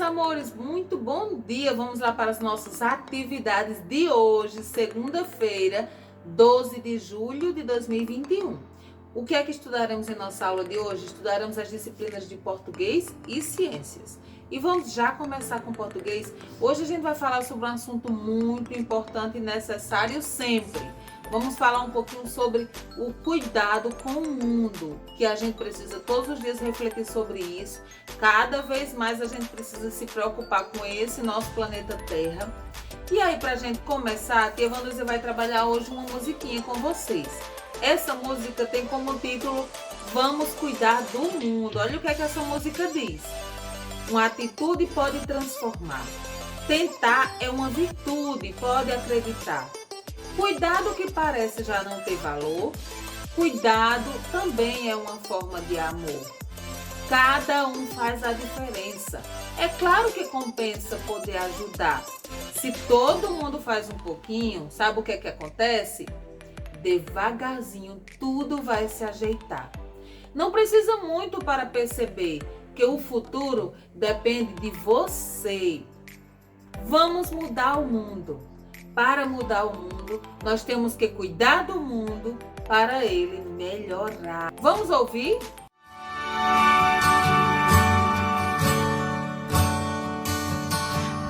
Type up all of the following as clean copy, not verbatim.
amores, muito bom dia. Vamos lá para as nossas atividades de hoje, segunda-feira, 12 de julho de 2021. O que é que estudaremos em nossa aula de hoje? Estudaremos as disciplinas de português e ciências. E vamos já começar com português. Hoje a gente vai falar sobre um assunto muito importante e necessário sempre. Vamos falar um pouquinho sobre o cuidado com o mundo, que a gente precisa todos os dias refletir sobre isso. Cada vez mais a gente precisa se preocupar com esse nosso planeta Terra. E aí, pra gente começar, a tia Vanduza vai trabalhar hoje uma musiquinha com vocês. Essa música tem como título Vamos Cuidar do Mundo. Olha o que é que essa música diz. Uma atitude pode transformar. Tentar é uma virtude, pode acreditar. Cuidado que parece já não ter valor, cuidado também é uma forma de amor. Cada um faz a diferença. É claro que compensa poder ajudar. Se todo mundo faz um pouquinho, sabe o que é que acontece? Devagarzinho tudo vai se ajeitar. Não precisa muito para perceber que o futuro depende de você. Vamos mudar o mundo. Para mudar o mundo, nós temos que cuidar do mundo para ele melhorar. Vamos ouvir?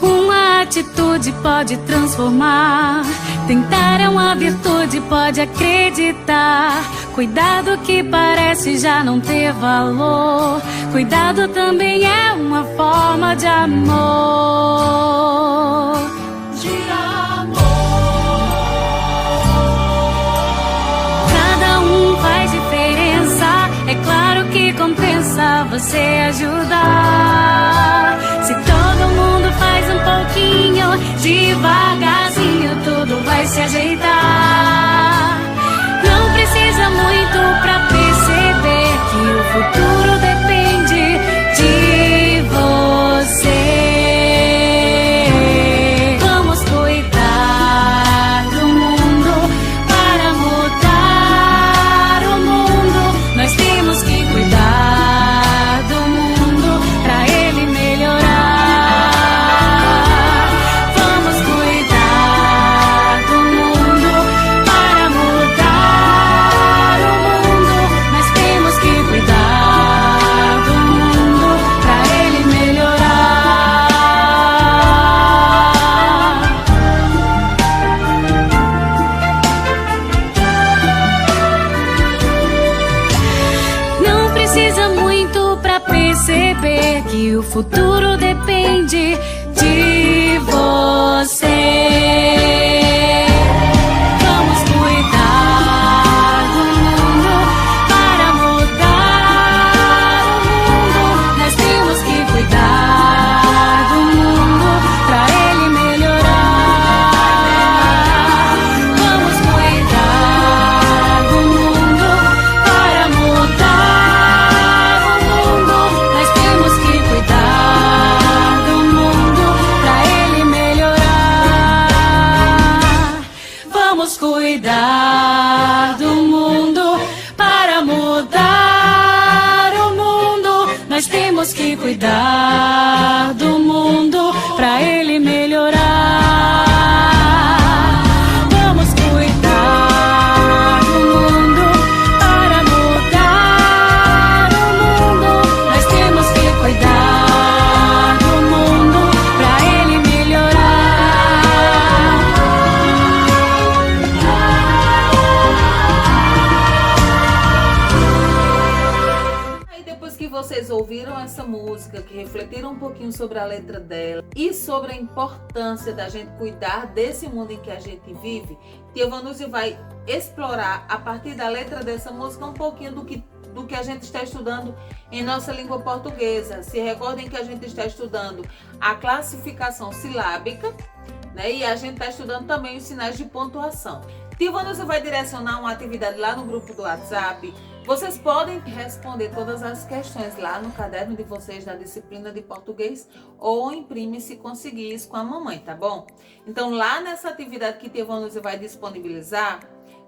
Uma atitude pode transformar. Tentar é uma virtude, pode acreditar. Cuidado que parece já não ter valor. Cuidado também é uma forma de amor. É claro que compensa você ajudar. Se todo mundo faz um pouquinho, devagarzinho tudo vai se ajeitar. Não precisa muito pra perceber que o futuro depende de você. Vamos cuidar do mundo para mudar o mundo. Nós temos que cuidar do mundo pra ele melhorar. Vamos cuidar do mundo para mudar o mundo. Nós temos que cuidar do mundo pra ele melhorar. Não precisa muito pra perceber que o futuro depende de você. Vamos cuidar do mundo para mudar o mundo. Nós temos que cuidar do mundo pra ele melhorar. Vamos cuidar do mundo para mudar o mundo. Nós temos que cuidar do mundo pra ele melhorar. Vamos cuidar do mundo para mudar o mundo. Nós temos que cuidar do mundo pra ele melhorar. Vamos cuidar do mundo para mudar o mundo. Nós temos que cuidar do mundo pra ele melhorar. Aí depois que vocês ouviram essa música, que refletiram um pouquinho sobre a letra dela e sobre a importância da gente cuidar desse mundo em que a gente vive, tia Vanduza vai explorar a partir da letra dessa música um pouquinho do que a gente está estudando em nossa língua portuguesa. Se recordem que a gente está estudando a classificação silábica, né? E a gente está estudando também os sinais de pontuação. Tia Vanduza vai direcionar uma atividade lá no grupo do WhatsApp. Vocês podem responder todas as questões lá no caderno de vocês da disciplina de português ou imprime se conseguir isso com a mamãe, tá bom? Então lá nessa atividade que tia Vanduza vai disponibilizar,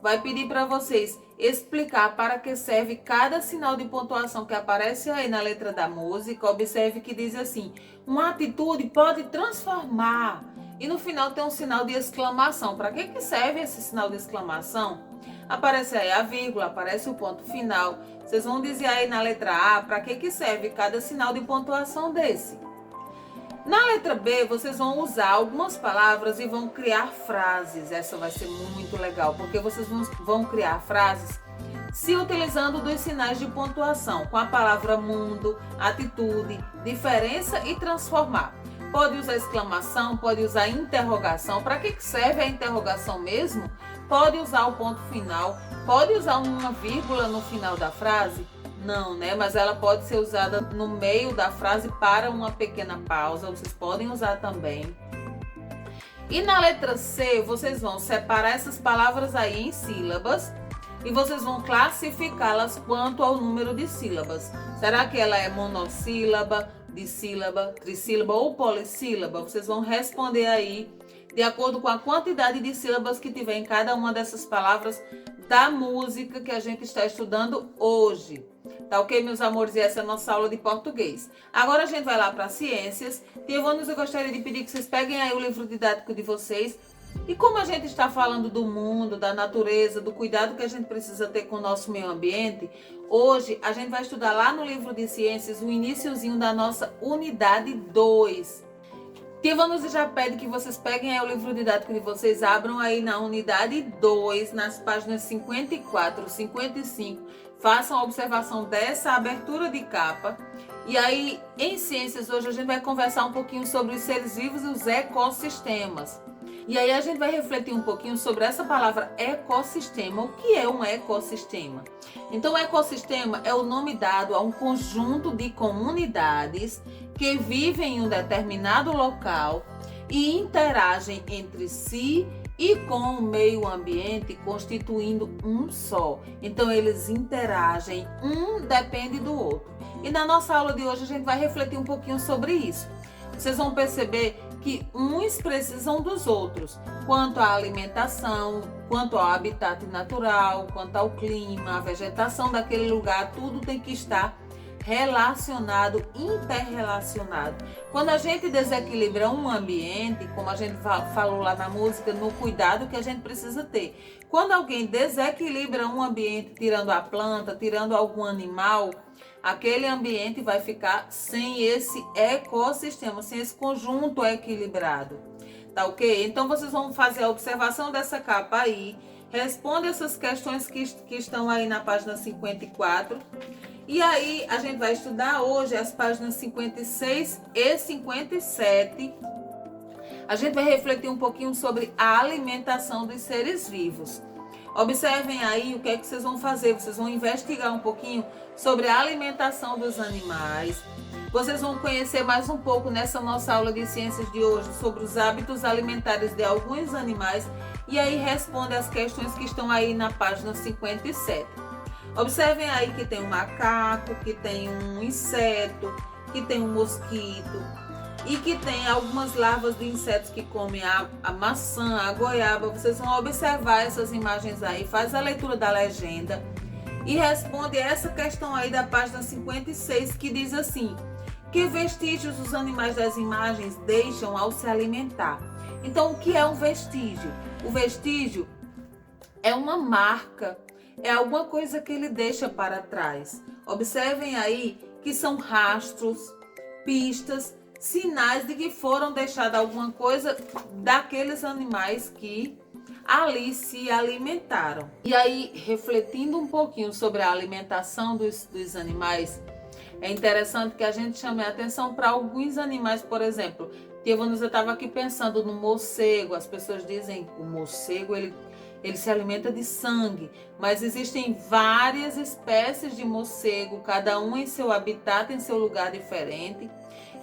vai pedir para vocês explicar para que serve cada sinal de pontuação que aparece aí na letra da música. Observe que diz assim: uma atitude pode transformar. E no final tem um sinal de exclamação. Para que serve esse sinal de exclamação? Aparece aí a vírgula, aparece o ponto final. Vocês vão dizer aí na letra A para que serve cada sinal de pontuação desse. Na letra B, vocês vão usar algumas palavras e vão criar frases. Essa vai ser muito legal, porque vocês vão criar frases se utilizando dos sinais de pontuação, com a palavra mundo, atitude, diferença e transformar. Pode usar exclamação, pode usar interrogação. Para que serve a interrogação mesmo? Pode usar o ponto final, pode usar uma vírgula no final da frase? Não, né? Mas ela pode ser usada no meio da frase para uma pequena pausa. Vocês podem usar também. E na letra C, vocês vão separar essas palavras aí em sílabas e vocês vão classificá-las quanto ao número de sílabas. Será que ela é monossílaba, dissílaba, trissílaba ou polissílaba? Vocês vão responder aí de acordo com a quantidade de sílabas que tiver em cada uma dessas palavras da música que a gente está estudando hoje. Tá ok, meus amores? E essa é a nossa aula de português. Agora a gente vai lá para ciências. Tiavanus, eu gostaria de pedir que vocês peguem aí o livro didático de vocês. E como a gente está falando do mundo, da natureza, do cuidado que a gente precisa ter com o nosso meio ambiente, hoje a gente vai estudar lá no livro de ciências o iniciozinho da nossa unidade 2. Tiavanus já pede que vocês peguem aí o livro didático de vocês, abram aí na unidade 2, nas páginas 54, 55, façam a observação dessa abertura de capa. E aí, em ciências, hoje a gente vai conversar um pouquinho sobre os seres vivos e os ecossistemas. E aí a gente vai refletir um pouquinho sobre essa palavra ecossistema. O que é um ecossistema? Então, ecossistema é o nome dado a um conjunto de comunidades que vivem em um determinado local e interagem entre si e com o meio ambiente, constituindo um só. Então, eles interagem, um depende do outro. E na nossa aula de hoje a gente vai refletir um pouquinho sobre isso. Vocês vão perceber que uns precisam dos outros, quanto à alimentação, quanto ao habitat natural, quanto ao clima, a vegetação daquele lugar, tudo tem que estar relacionado, interrelacionado. Quando a gente desequilibra um ambiente, como a gente falou lá na música, no cuidado que a gente precisa ter. Quando alguém desequilibra um ambiente, tirando a planta, tirando algum animal, aquele ambiente vai ficar sem esse ecossistema, sem esse conjunto equilibrado. Tá ok? Então vocês vão fazer a observação dessa capa aí, responde essas questões que estão aí na página 54. E aí a gente vai estudar hoje as páginas 56 e 57. A gente vai refletir um pouquinho sobre a alimentação dos seres vivos. Observem aí o que é que vocês vão fazer. Vocês vão investigar um pouquinho sobre a alimentação dos animais. Vocês vão conhecer mais um pouco nessa nossa aula de ciências de hoje sobre os hábitos alimentares de alguns animais. E aí responde as questões que estão aí na página 57. Observem aí que tem um macaco, que tem um inseto, que tem um mosquito e que tem algumas larvas de insetos que comem a maçã, a goiaba. Vocês vão observar essas imagens aí, faz a leitura da legenda e responde essa questão aí da página 56 que diz assim: que vestígios os animais das imagens deixam ao se alimentar? Então, o que é um vestígio? O vestígio é uma marca, é alguma coisa que ele deixa para trás. Observem aí que são rastros, pistas, sinais de que foram deixadas alguma coisa daqueles animais que ali se alimentaram. E aí, refletindo um pouquinho sobre a alimentação dos animais, é interessante que a gente chame a atenção para alguns animais, por exemplo. Eu estava aqui pensando no morcego. As pessoas dizem que o morcego ele se alimenta de sangue, mas existem várias espécies de morcego, cada um em seu habitat, em seu lugar diferente.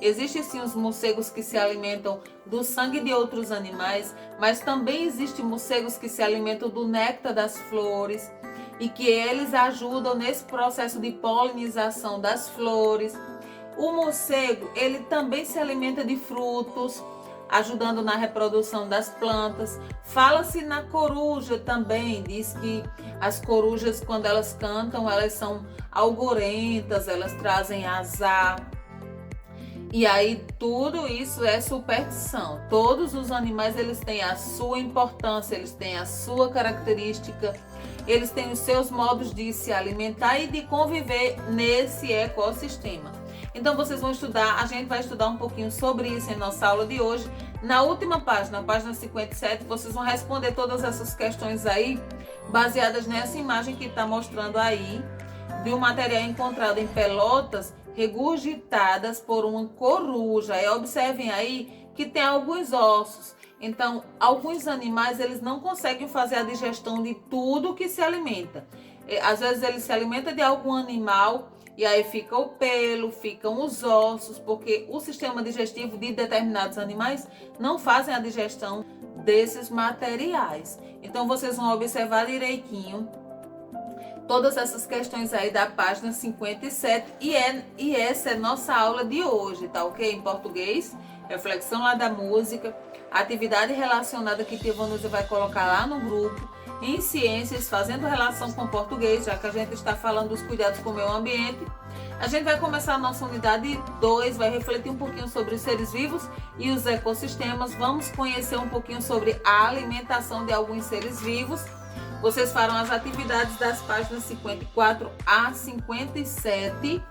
Existem sim os morcegos que se alimentam do sangue de outros animais, mas também existem morcegos que se alimentam do néctar das flores e que eles ajudam nesse processo de polinização das flores. O morcego, ele também se alimenta de frutos, ajudando na reprodução das plantas. Fala-se na coruja também, diz que as corujas, quando elas cantam, elas são algorentas, elas trazem azar. E aí tudo isso é superstição. Todos os animais, eles têm a sua importância, eles têm a sua característica, eles têm os seus modos de se alimentar e de conviver nesse ecossistema. Então vocês vão estudar, a gente vai estudar um pouquinho sobre isso em nossa aula de hoje. Na última página, página 57, vocês vão responder todas essas questões aí, baseadas nessa imagem que está mostrando aí, de um material encontrado em Pelotas, regurgitadas por uma coruja. E observem aí que tem alguns ossos. Então, alguns animais, eles não conseguem fazer a digestão de tudo que se alimenta. Às vezes ele se alimenta de algum animal e aí fica o pelo, ficam os ossos, porque o sistema digestivo de determinados animais não fazem a digestão desses materiais. Então vocês vão observar direitinho todas essas questões aí da página 57 e essa é nossa aula de hoje, tá ok? Em português, reflexão lá da música, atividade relacionada que Tia Vanusa vai colocar lá no grupo. Em ciências, fazendo relação com português, já que a gente está falando dos cuidados com o meio ambiente. A gente vai começar a nossa unidade 2, vai refletir um pouquinho sobre os seres vivos e os ecossistemas. Vamos conhecer um pouquinho sobre a alimentação de alguns seres vivos. Vocês farão as atividades das páginas 54 a 57.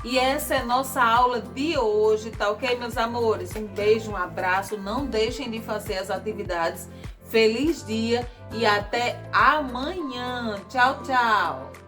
E essa é nossa aula de hoje, tá ok, meus amores? Um beijo, um abraço, não deixem de fazer as atividades. Feliz dia e até amanhã. Tchau, tchau.